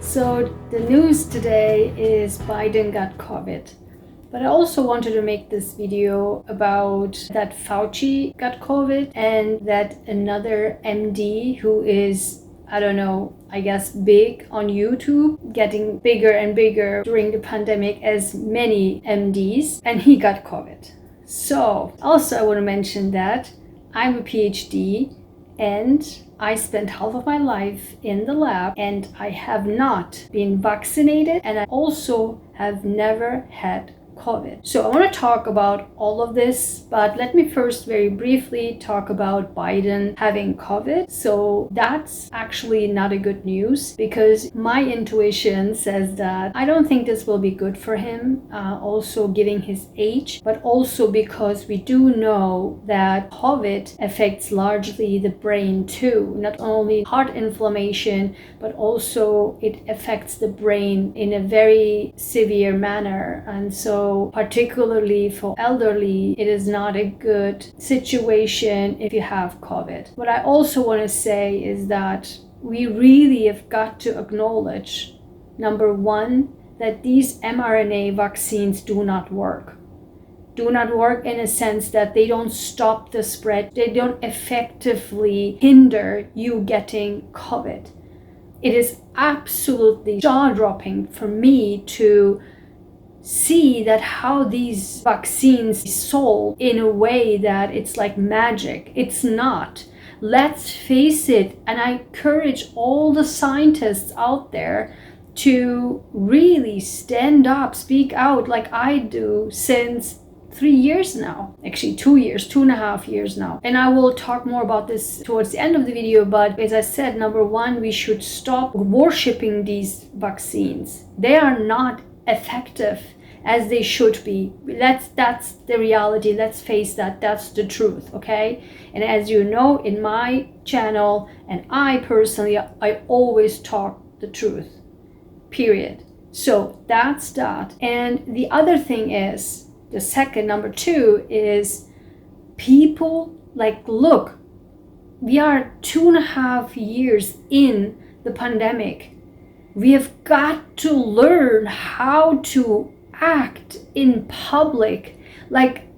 So the news today is Biden got COVID. But I also wanted to make this video about that Fauci got COVID and that another MD who is, I guess big on YouTube, getting bigger and bigger during the pandemic as many MDs, and he got COVID. So also I want to mention that I'm a PhD and I spent half of my life in the lab and I have not been vaccinated and I also have never had COVID. So I want to talk about all of this, but let me first very briefly talk about Biden having COVID. So that's actually not a good news because my intuition says that I don't think this will be good for him, also given his age, but also because we do know that COVID affects largely the brain too, not only heart inflammation, but also it affects the brain in a very severe manner. And so particularly for elderly, it is not a good situation if you have COVID. What I also want to say is that we really have got to acknowledge, number one, that these mRNA vaccines do not work. Do not work in a sense that they don't stop the spread. They don't effectively hinder you getting COVID. It is absolutely jaw-dropping for me to see that how these vaccines sold in a way that it's like magic. It's not. Let's face it, and I encourage all the scientists out there to really stand up, speak out like I do since 3 years now, actually 2 years, 2.5 years now. And I will talk more about this towards the end of the video, but as I said, number one, we should stop worshipping these vaccines. They are not effective as they should be. That's the reality. Let's face that. That's the truth, okay? And as you know, in my channel, and I personally, I always talk the truth, period. So that's that. And the other thing is, the second, number two, is people look, we are 2.5 years in the pandemic. We have got to learn how to act in public.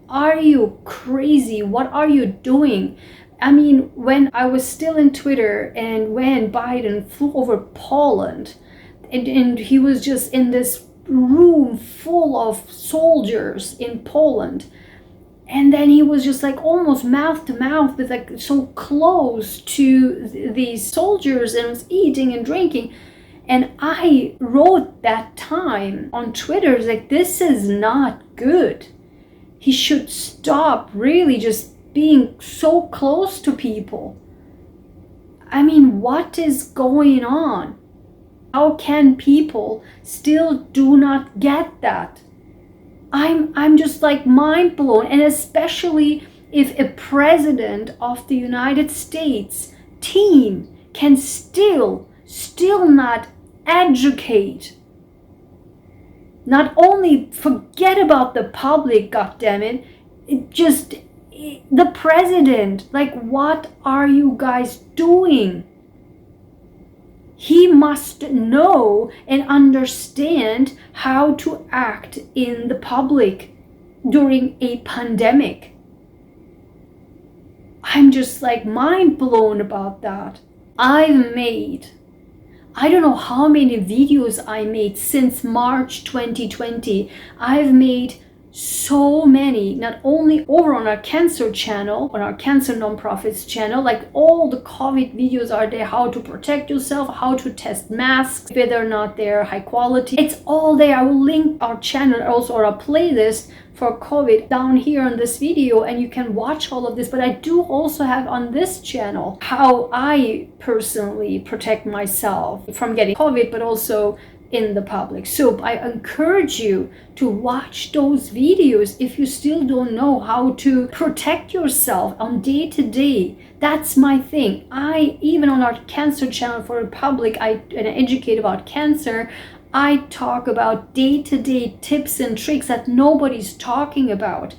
Are you crazy? What are you doing? I mean, when I was still in Twitter and when Biden flew over Poland and he was just in this room full of soldiers in Poland, and then he was just almost mouth to mouth with so close to these soldiers and was eating and drinking. And I wrote that time on Twitter, this is not good. He should stop really just being so close to people. I mean, what is going on? How can people still do not get that? I'm just mind blown. And especially if a president of the United States team can still not educate, not only forget about the public, goddammit, the president. What are you guys doing? He must know and understand how to act in the public during a pandemic. I'm just mind blown about that. I don't know how many videos I made since March 2020. I've made so many, not only over on our cancer channel, on our cancer nonprofits channel, all the COVID videos are there, how to protect yourself, how to test masks, whether or not they're high quality. It's all there. I will link our channel also, or a playlist for COVID down here on this video, and you can watch all of this. But I do also have on this channel how I personally protect myself from getting COVID, but also in the public. So I encourage you to watch those videos if you still don't know how to protect yourself on day to day. That's my thing. Even on our cancer channel for the public, I educate about cancer. I talk about day-to-day tips and tricks that nobody's talking about.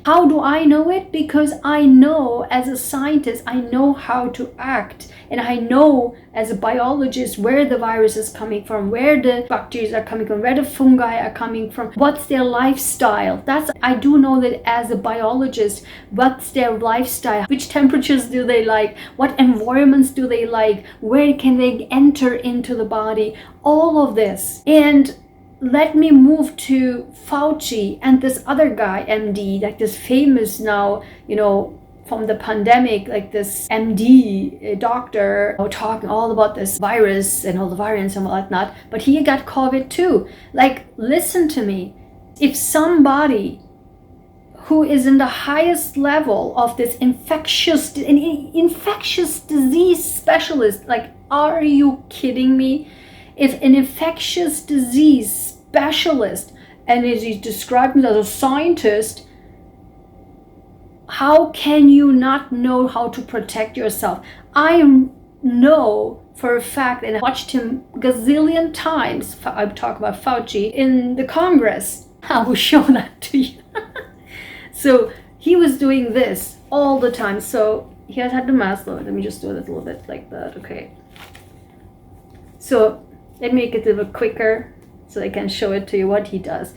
How do I know it? Because I know as a scientist, I know how to act. And I know as a biologist where the virus is coming from, where the bacteria are coming from, where the fungi are coming from, what's their lifestyle. I do know that as a biologist, what's their lifestyle, which temperatures do they like, what environments do they like, where can they enter into the body, all of this. And let me move to Fauci and this other guy, MD, like this famous now, from the pandemic, like this MD doctor talking all about this virus and all the variants and whatnot, but he got COVID too. Like, listen to me. If somebody who is in the highest level of this infectious disease specialist, like, are you kidding me? If an infectious disease specialist, and as he's described as a scientist, how can you not know how to protect yourself? I know for a fact, and I watched him gazillion times, I talk about Fauci, in the Congress. I will show that to you. So he was doing this all the time. So he has had the mask. Let me just do it a little bit like that. Okay. So let me make it a little quicker so I can show it to you what he does.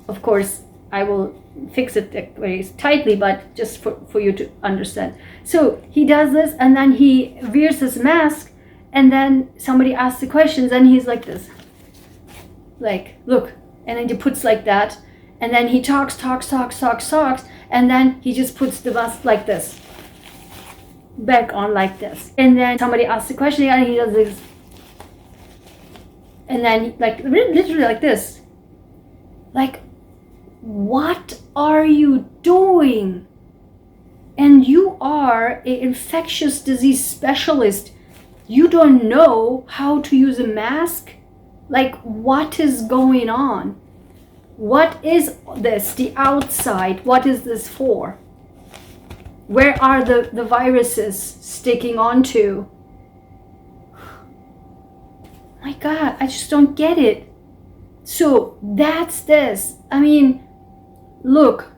Of course, I will fix it very tightly, but just for you to understand. So he does this, and then he wears his mask, and then somebody asks the questions, and he's like this. Like, look. And then he puts like that, and then he talks, and then he just puts the mask like this. Back on like this. And then somebody asks the question, and he does this. And then, like, literally like this. Like, what are you doing? And you are an infectious disease specialist. You don't know how to use a mask? Like, what is going on? What is this? The outside. What is this for? Where are the viruses sticking onto? My God, I just don't get it. So that's this. I mean, look,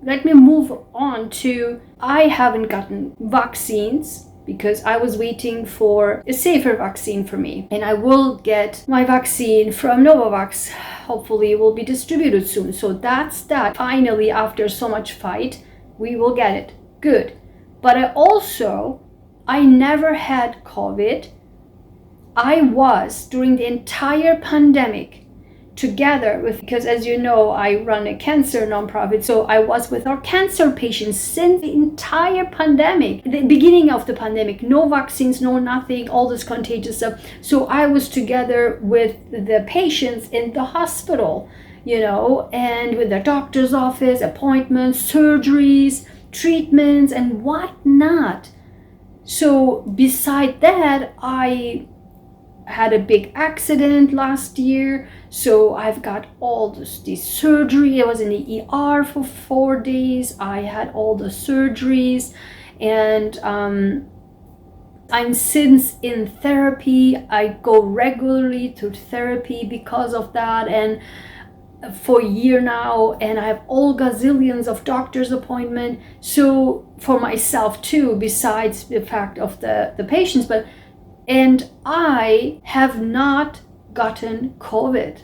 let me move on to, I haven't gotten vaccines because I was waiting for a safer vaccine for me. And I will get my vaccine from Novavax. Hopefully it will be distributed soon. So that's that. Finally, after so much fight, we will get it. Good. But I never had COVID. I was, during the entire pandemic, together with, because as you know, I run a cancer nonprofit, so I was with our cancer patients since the entire pandemic, the beginning of the pandemic, no vaccines, no nothing, all this contagious stuff. So I was together with the patients in the hospital, and with the doctor's office, appointments, surgeries, treatments, and whatnot. So beside that, I had a big accident last year, so I've got all this surgery. I was in the ER for 4 days. I had all the surgeries, and I'm since in therapy. I go regularly to therapy because of that, and for a year now, and I have all gazillions of doctor's appointments. So for myself too, besides the fact of the patients, and I have not gotten COVID.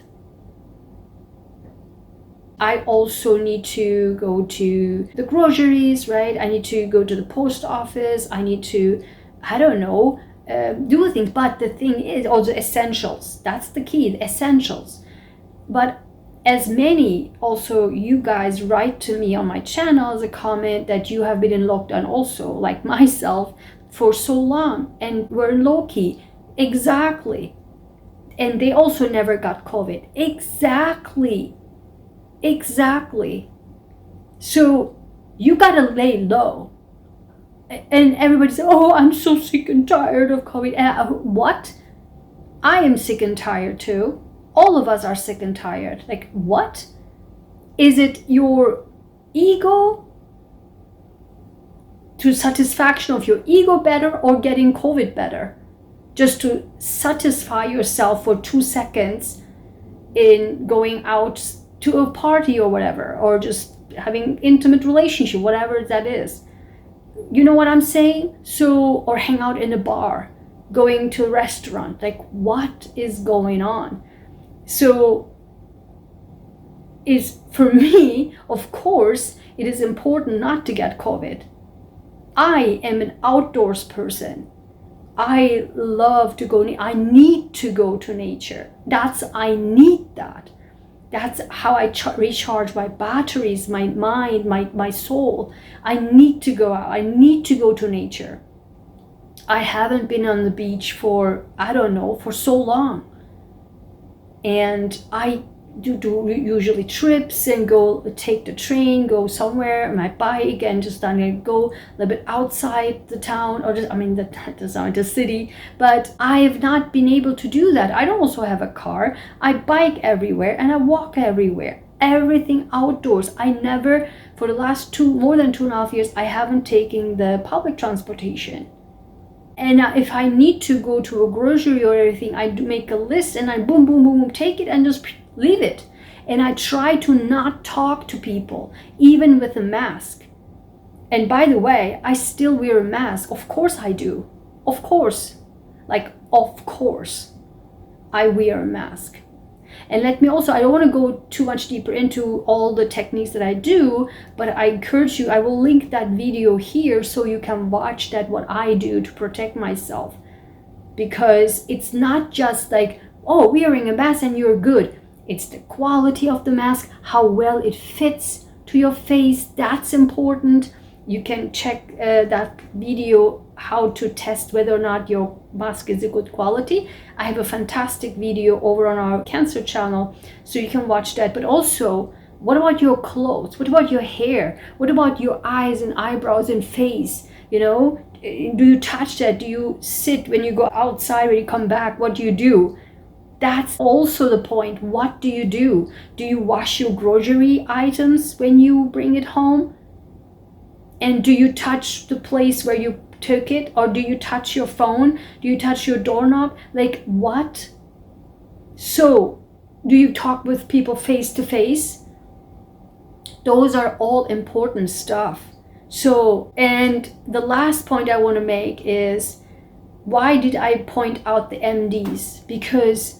I also need to go to the groceries, right? I need to go to the post office. I need to, do things. But the thing is, also essentials. That's the key, the essentials. But as many, also you guys write to me on my channel as a comment that you have been in lockdown also, like myself, for so long, and we're low-key. Exactly. And they also never got COVID. Exactly. So you gotta lay low. And everybody says, oh, I'm so sick and tired of COVID. What? I am sick and tired too. All of us are sick and tired. Like, what? Is it your ego? To satisfaction of your ego better, or getting COVID better? Just to satisfy yourself for 2 seconds in going out to a party or whatever, or just having intimate relationship, whatever that is. You know what I'm saying? So, or hang out in a bar, going to a restaurant. Like, what is going on? So, is for me, of course, it is important not to get COVID. I am an outdoors person. I love to go. I need to go to nature. I need that. That's how I recharge my batteries, my mind, my soul. I need to go out. I need to go to nature. I haven't been on the beach for, I don't know, for so long. And I do usually trips and go take the train, go somewhere on my bike, and just go a little bit outside the town, or the city. But I have not been able to do that. I don't also have a car. I bike everywhere and I walk everywhere. Everything outdoors. I never, for the last more than 2.5 years, I haven't taken the public transportation. And if I need to go to a grocery or anything, I make a list and I boom, boom, boom, take it and just leave it. And I try to not talk to people, even with a mask. And by the way, I still wear a mask. Of course I do. Of course. Of course I wear a mask. And let me also, I don't want to go too much deeper into all the techniques that I do, but I encourage you, I will link that video here so you can watch that, what I do to protect myself. Because it's not just like, oh, wearing a mask and you're good. It's the quality of the mask, how well it fits to your face. That's important. You can check that video, how to test whether or not your mask is a good quality. I have a fantastic video over on our cancer channel, so you can watch that. But also, what about your clothes? What about your hair? What about your eyes and eyebrows and face? Do you touch that? Do you sit when you go outside, when you come back? What do you do? That's also the point. What do you do? Do you wash your grocery items when you bring it home? And do you touch the place where you took it? Or do you touch your phone? Do you touch your doorknob? Like, what? So, do you talk with people face to face? Those are all important stuff. So, and the last point I want to make is, why did I point out the MDs? Because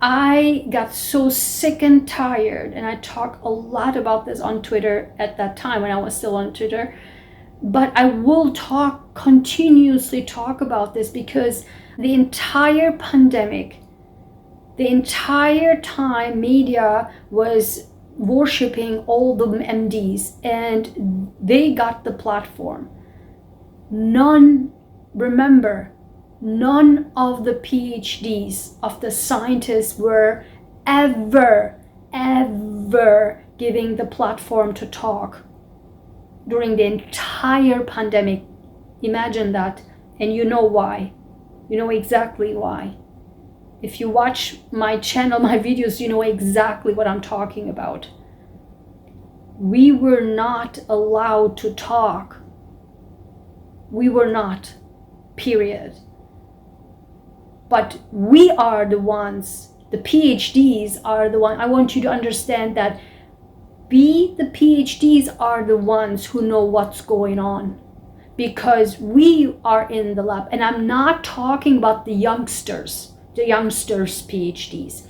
I got so sick and tired, and I talk a lot about this on Twitter at that time when I was still on Twitter, but I will continuously talk about this, because the entire pandemic, the entire time media was worshiping all the MDs, and they got the platform. None of the PhDs, of the scientists, were ever giving the platform to talk during the entire pandemic. Imagine that. And you know why. You know exactly why. If you watch my channel, my videos, you know exactly what I'm talking about. We were not allowed to talk. We were not. Period. But we are the ones, the PhDs are the ones. I want you to understand that the PhDs are the ones who know what's going on, because we are in the lab. And I'm not talking about the youngsters PhDs.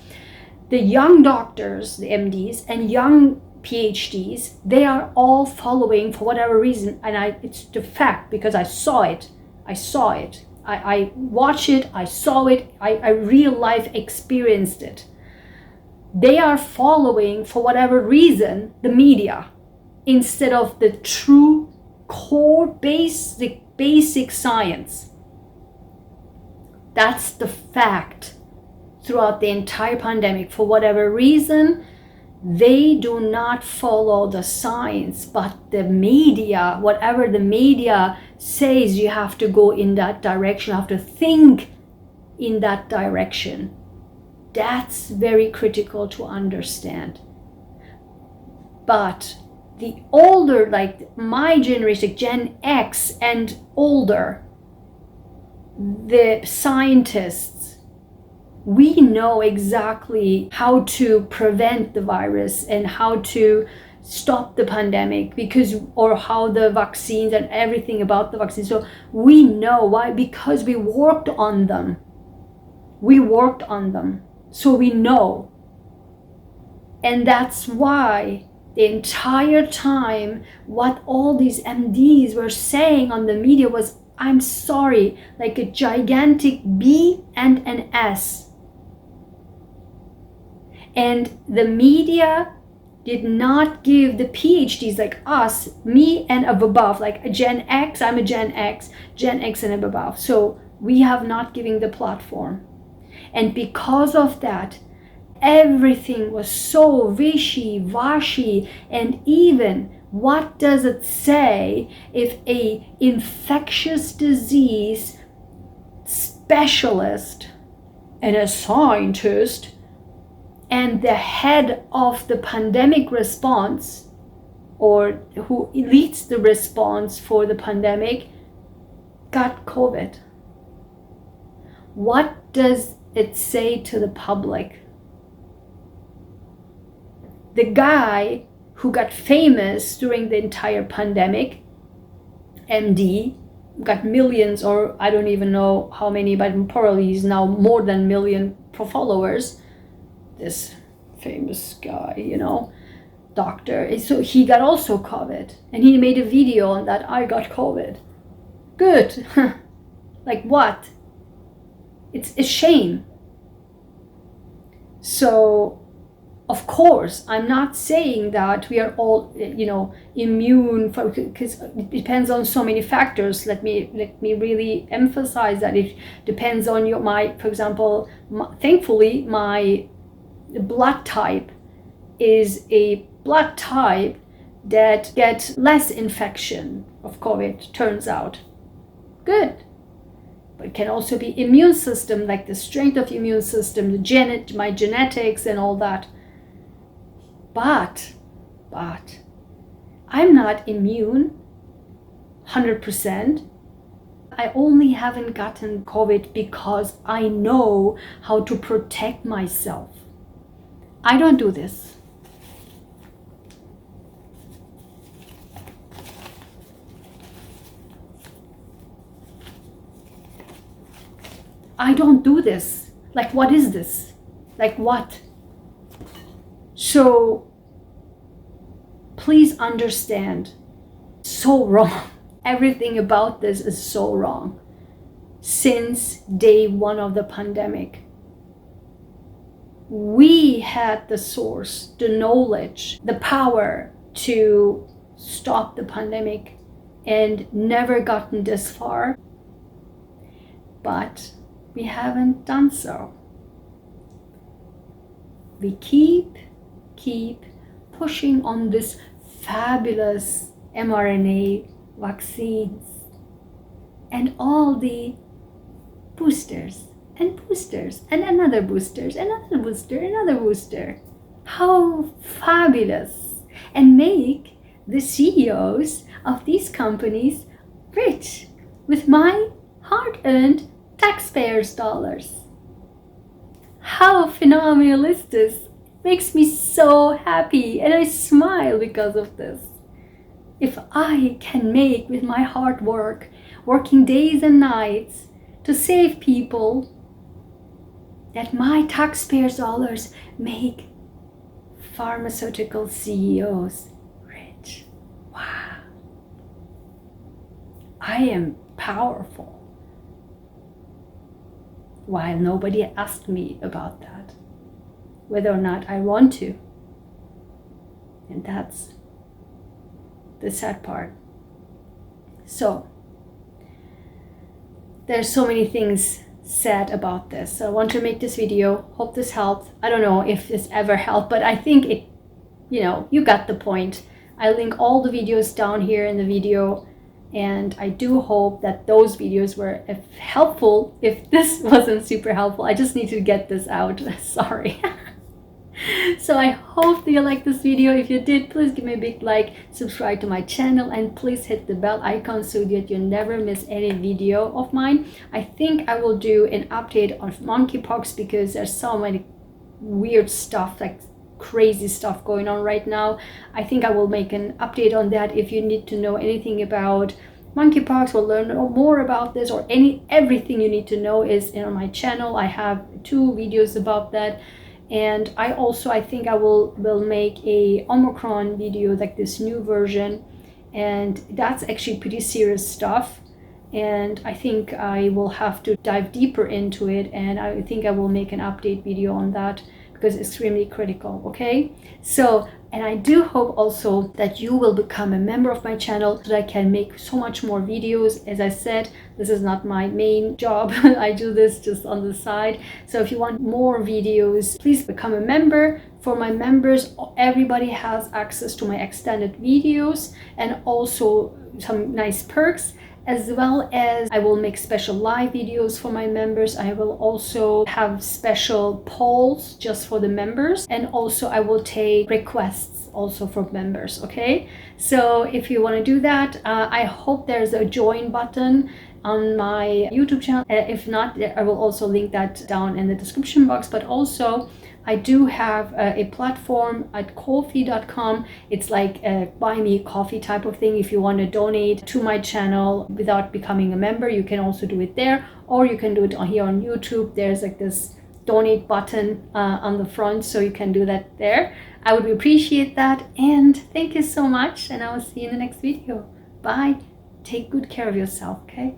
The young doctors, the MDs, and young PhDs, they are all following for whatever reason. And it's the fact, because I saw it. I watched it, I saw it, I real life experienced it. They are following, for whatever reason, the media, instead of the true core basic science. That's the fact. Throughout the entire pandemic, for whatever reason, they do not follow the science, but the media, whatever the media says, you have to go in that direction, you have to think in that direction. That's very critical to understand. But the older, like my generation, Gen X and older, the scientists, we know exactly how to prevent the virus and how to stop the pandemic, or how the vaccines and everything about the vaccines. So we know why, because we worked on them. So we know. And that's why the entire time what all these MDs were saying on the media was, I'm sorry, like a gigantic B and an S. And the media did not give the PhDs like us, me and above, like a Gen X, I'm a Gen X and above. So we have not given the platform. And because of that, everything was so wishy-washy. And even, what does it say if a infectious disease specialist and a scientist and the head of the pandemic response, or who leads the response for the pandemic, got COVID? What does it say to the public? The guy who got famous during the entire pandemic, MD, got millions, or I don't even know how many, but probably he's now more than 1 million followers. This famous guy, doctor. So he got also COVID, and he made a video on that. I got COVID. Good. Like what? It's a shame. So, of course, I'm not saying that we are all, immune, because it depends on so many factors. Let me really emphasize that it depends on for example, thankfully, my blood type is a blood type that gets less infection of COVID, turns out. Good. But it can also be immune system, like the strength of immune system, my genetics and all that. But I'm not immune 100%. I only haven't gotten COVID because I know how to protect myself. I don't do this. I don't do this. Like, what is this? Like what? So please understand, so wrong. Everything about this is so wrong. Since day one of the pandemic, we had the source, the knowledge, the power to stop the pandemic and never gotten this far. But we haven't done so. We keep pushing on this fabulous mRNA vaccines and all the boosters and another boosters, another booster, another booster. How fabulous! And make the CEOs of these companies rich with my hard-earned taxpayers' dollars. How phenomenal is this? Makes me so happy, and I smile because of this. If I can make, with my hard work, working days and nights to save people, that my taxpayers' dollars make pharmaceutical CEOs rich. Wow. I am powerful. While nobody asked me about that, whether or not I want to. And that's the sad part. So, there's so many things said about this. So I want to make this video. Hope this helped. I don't know if this ever helped, but I think it, you got the point. I link all the videos down here in the video. And I do hope that those videos were helpful. If this wasn't super helpful, I just need to get this out. Sorry. So I hope that you liked this video. If you did, please give me a big like, subscribe to my channel, and please hit the bell icon so that you never miss any video of mine. I think I will do an update on monkeypox because there's so many weird stuff, like crazy stuff going on right now. I think I will make an update on that. If you need to know anything about monkeypox or learn more about this, or everything you need to know is on my channel. I have 2 videos about that. And I think I will make a Omicron video, like this new version, and that's actually pretty serious stuff. And I think I will have to dive deeper into it, and I think I will make an update video on that because it's extremely critical. Okay, so, and I do hope also that you will become a member of my channel so that I can make so much more videos. As I said, this is not my main job. I do this just on the side. So if you want more videos, please become a member. For my members, everybody has access to my extended videos and also some nice perks, as well as I will make special live videos for my members. I will also have special polls just for the members, and also I will take requests also from members. Okay, so if you want to do that, I hope there's a join button on my YouTube channel. If not, I will also link that down in the description box. But also I do have a platform at ko-fi.com. It's like a buy me coffee type of thing. If you want to donate to my channel without becoming a member, you can also do it there, or you can do it here on YouTube. There's like this donate button on the front, so you can do that there. I would appreciate that, and thank you so much, and I will see you in the next video. Bye. Take good care of yourself, okay?